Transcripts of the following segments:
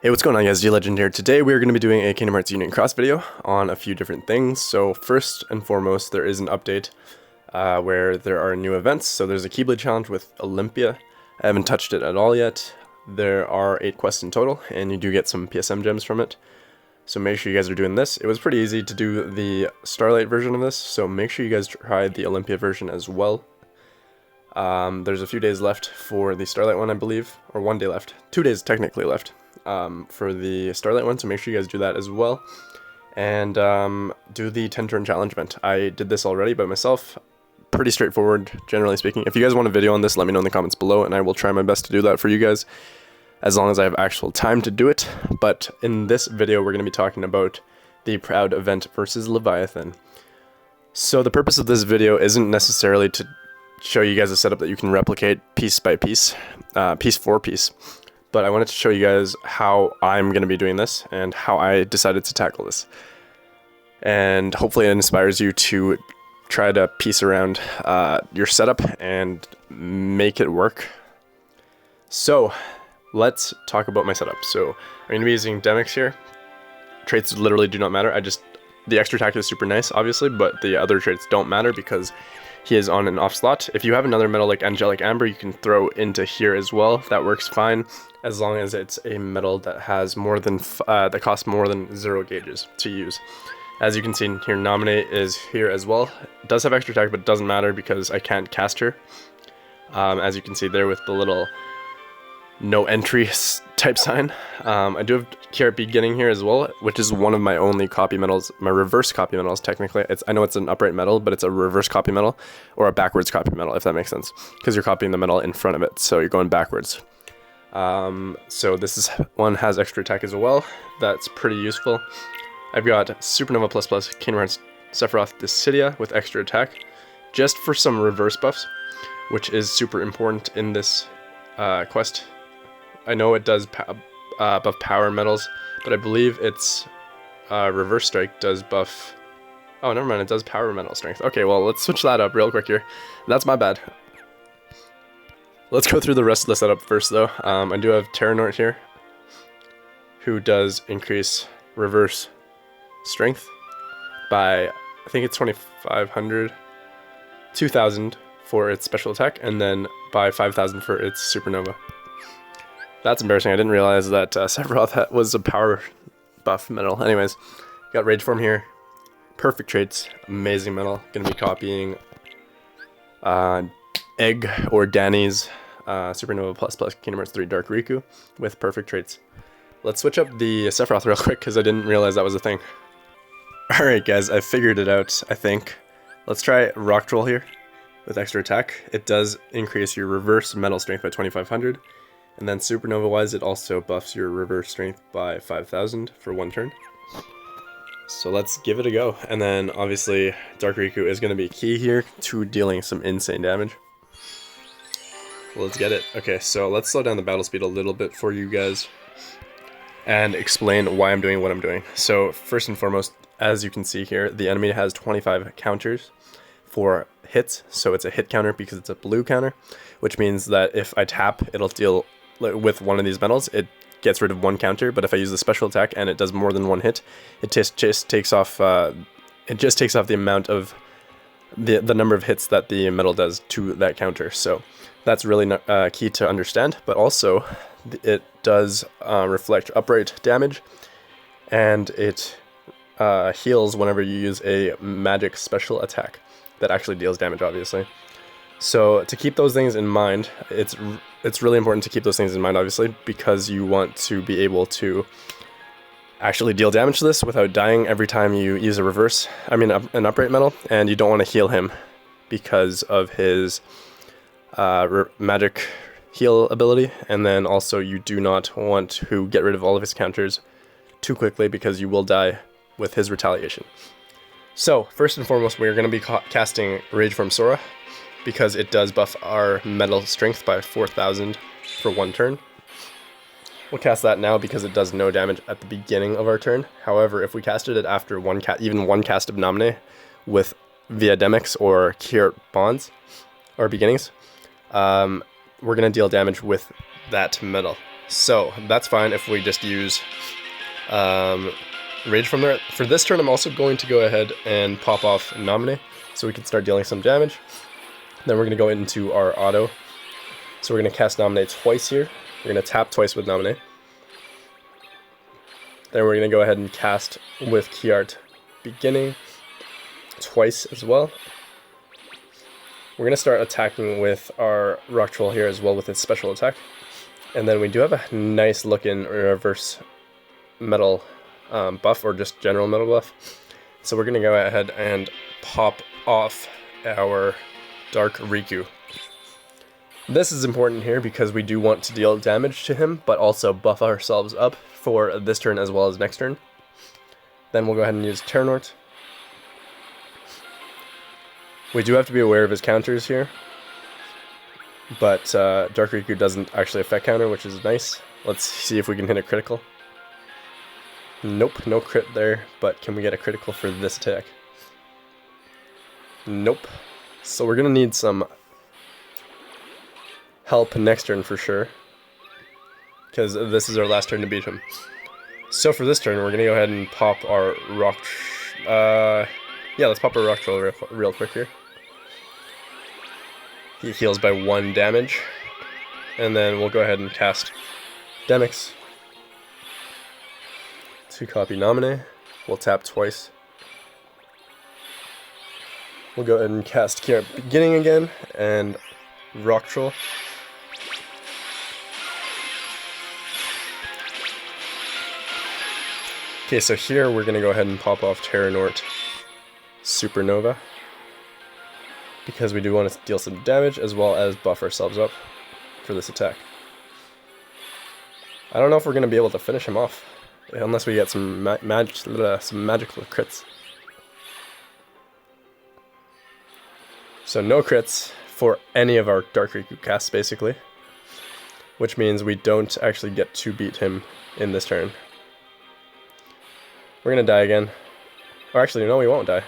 Hey, what's going on guys, DLegend here. Today we are going to be doing a Kingdom Hearts Union Cross video on a few different things. So first and foremost, there is an update where there are new events. So there's a Keyblade challenge with Olympia. I haven't touched it at all yet. There are 8 quests in total, and you do get some PSM gems from it. So make sure you guys are doing this. It was pretty easy to do the Starlight version of this, so make sure you guys try the Olympia version as well. There's a few days left for the Starlight one, I believe, or 1 day left. 2 days technically left. For the Starlight one, so make sure you guys do that as well. And do the 10-turn challenge event. I did this already by myself. Pretty straightforward, generally speaking. If you guys want a video on this, let me know in the comments below, and I will try my best to do that for you guys, as long as I have actual time to do it. But in this video, we're going to be talking about the Proud event versus Leviathan. So the purpose of this video isn't necessarily to show you guys a setup that you can replicate piece by piece, piece for piece. But I wanted to show you guys how I'm going to be doing this and how I decided to tackle this. And hopefully it inspires you to try to piece around your setup and make it work. So let's talk about my setup. So I'm going to be using Demix here. Traits literally do not matter. The extra attack is super nice, obviously, but the other traits don't matter because he is on an off slot. If you have another metal like Angelic Amber, you can throw into here as well. That works fine, as long as it's a metal that has more than that costs more than 0 gauges to use. As you can see here, Nominate is here as well. It does have extra attack, but it doesn't matter because I can't cast her. As you can see there with the little no entry type sign. I do have Carrot Beginning here as well, which is one of my only copy metals, my reverse copy metals technically. I know it's an upright metal, but it's a reverse copy metal or a backwards copy metal, if that makes sense, because you're copying the metal in front of it, so you're going backwards. So this one has extra attack as well. That's pretty useful. I've got Supernova ++ Kingdom Hearts Sephiroth Dissidia with extra attack, just for some reverse buffs, which is super important in this quest. I know it does buff power metals, but I believe its reverse strike does buff... Oh, never mind, it does power metal strength. Okay, well, let's switch that up real quick here. That's my bad. Let's go through the rest of the setup first, though. I do have Terranort here, who does increase reverse strength by, I think it's 2,500, 2,000 for its special attack, and then by 5,000 for its Supernova. That's embarrassing. I didn't realize that Sephiroth was a power buff metal. Anyways, got Rage Form here. Perfect traits. Amazing metal. Gonna be copying Egg or Danny's Supernova ++ Kingdom Hearts 3 Dark Riku with perfect traits. Let's switch up the Sephiroth real quick because I didn't realize that was a thing. Alright guys, I figured it out, I think. Let's try Rock Troll here with extra attack. It does increase your reverse metal strength by 2,500. And then Supernova-wise, it also buffs your reverse strength by 5,000 for 1 turn. So let's give it a go. And then, obviously, Dark Riku is going to be key here to dealing some insane damage. Let's get it. Okay, so let's slow down the battle speed a little bit for you guys and explain why I'm doing what I'm doing. So, first and foremost, as you can see here, the enemy has 25 counters for hits. So it's a hit counter because it's a blue counter, which means that if I tap, it'll deal... with one of these metals, it gets rid of 1 counter, but if I use the special attack and it does more than 1 hit, it just takes off the amount of the number of hits that the metal does to that counter. So that's really key to understand, but also it does reflect upright damage, and it heals whenever you use a magic special attack that actually deals damage, obviously. So to keep those things in mind, it's really important to keep those things in mind, obviously, because you want to be able to actually deal damage to this without dying every time you use an upright metal, and you don't want to heal him because of his magic heal ability, and then also you do not want to get rid of all of his counters too quickly because you will die with his retaliation. So first and foremost, we're going to be casting Rage Form Sora, because it does buff our metal strength by 4,000 for 1 turn. We'll cast that now because it does no damage at the beginning of our turn. However, if we casted it after even one cast of Nominate with via Demix or Cure Bonds or Beginnings, we're going to deal damage with that metal. So that's fine if we just use Rage from there. For this turn, I'm also going to go ahead and pop off Nominate, so we can start dealing some damage. Then we're going to go into our auto. So we're going to cast Nominate twice here. We're going to tap twice with Nominate. Then we're going to go ahead and cast with Key Art Beginning twice as well. We're going to start attacking with our Rock Troll here as well with its special attack. And then we do have a nice looking reverse metal buff, or just general metal buff. So we're going to go ahead and pop off our Dark Riku. This is important here because we do want to deal damage to him, but also buff ourselves up for this turn as well as next turn. Then we'll go ahead and use Terranort. We do have to be aware of his counters here, but Dark Riku doesn't actually affect counter, which is nice. Let's see if we can hit a critical. Nope, no crit there, but can we get a critical for this attack? Nope. So we're going to need some help next turn for sure, because this is our last turn to beat him. So for this turn, we're going to go ahead and pop our Rock... yeah, let's pop our Rock Troll real quick here. He heals by 1 damage. And then we'll go ahead and cast Demix to copy Nominate. We'll tap twice. We'll go ahead and cast Key Art Beginning again, and Rock Troll. Okay, so here we're going to go ahead and pop off Terranort Supernova, because we do want to deal some damage as well as buff ourselves up for this attack. I don't know if we're going to be able to finish him off, unless we get some magical crits. So no crits for any of our Dark Riku casts, basically, which means we don't actually get to beat him in this turn. We're going to die again. Or actually, no, we won't die.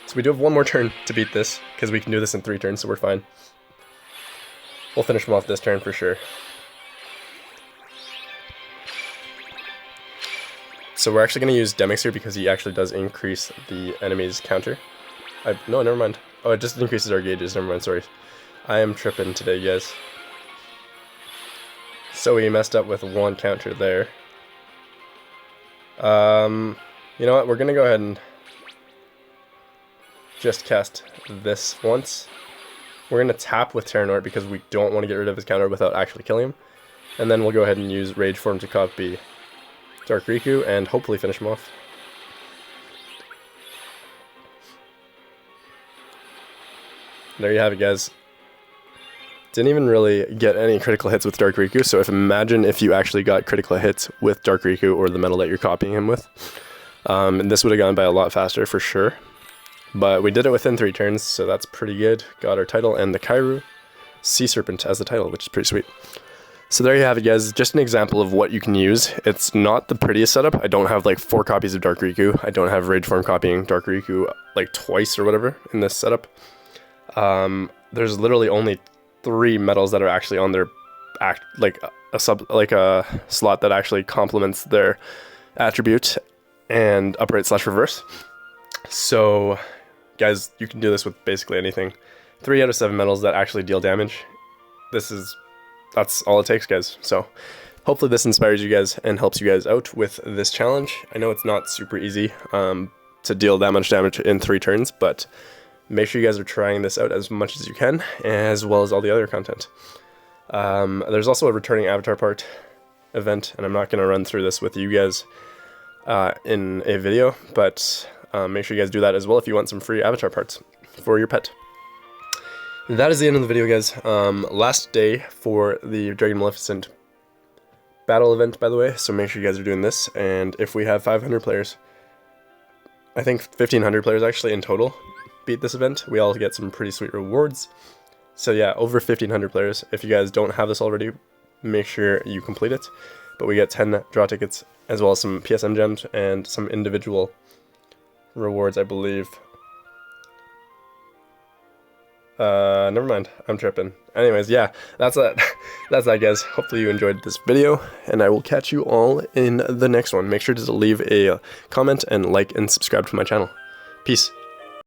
So we do have one more turn to beat this, because we can do this in 3 turns, so we're fine. We'll finish him off this turn for sure. So we're actually going to use Demix here because he actually does increase the enemy's counter. No, never mind. Oh, it just increases our gauges. Never mind, sorry. I am tripping today, guys. So we messed up with 1 counter there. You know what? We're going to go ahead and just cast this once. We're going to tap with Terranort because we don't want to get rid of his counter without actually killing him. And then we'll go ahead and use Rage Form to copy Dark Riku and hopefully finish him off. There you have it, guys. Didn't even really get any critical hits with Dark Riku, so imagine if you actually got critical hits with Dark Riku or the metal that you're copying him with. And this would have gone by a lot faster for sure. But we did it within 3 turns, so that's pretty good. Got our title and the Kairu Sea Serpent as the title, which is pretty sweet. So there you have it, guys. Just an example of what you can use. It's not the prettiest setup. I don't have like 4 copies of Dark Riku. I don't have Rage Form copying Dark Riku like twice or whatever in this setup. There's literally only 3 metals that are actually on their a slot that actually complements their attribute and upright / reverse. So guys, you can do this with basically anything. 3 out of 7 metals that actually deal damage. That's all it takes, guys. So hopefully this inspires you guys and helps you guys out with this challenge. I know it's not super easy to deal that much damage in 3 turns, but make sure you guys are trying this out as much as you can, as well as all the other content. There's also a returning avatar part event, and I'm not going to run through this with you guys in a video, but make sure you guys do that as well if you want some free avatar parts for your pet. That is the end of the video, guys. Last day for the Dragon Maleficent battle event, by the way, so make sure you guys are doing this, and if we have 500 players, I think 1,500 players actually in total beat this event, we all get some pretty sweet rewards. So yeah, over 1,500 players. If you guys don't have this already, make sure you complete it. But we get 10 draw tickets, as well as some PSM gems and some individual rewards, I believe. Never mind. I'm tripping. Anyways, yeah, that's it. That's that, guys. Hopefully you enjoyed this video, and I will catch you all in the next one. Make sure to leave a comment and like and subscribe to my channel. Peace.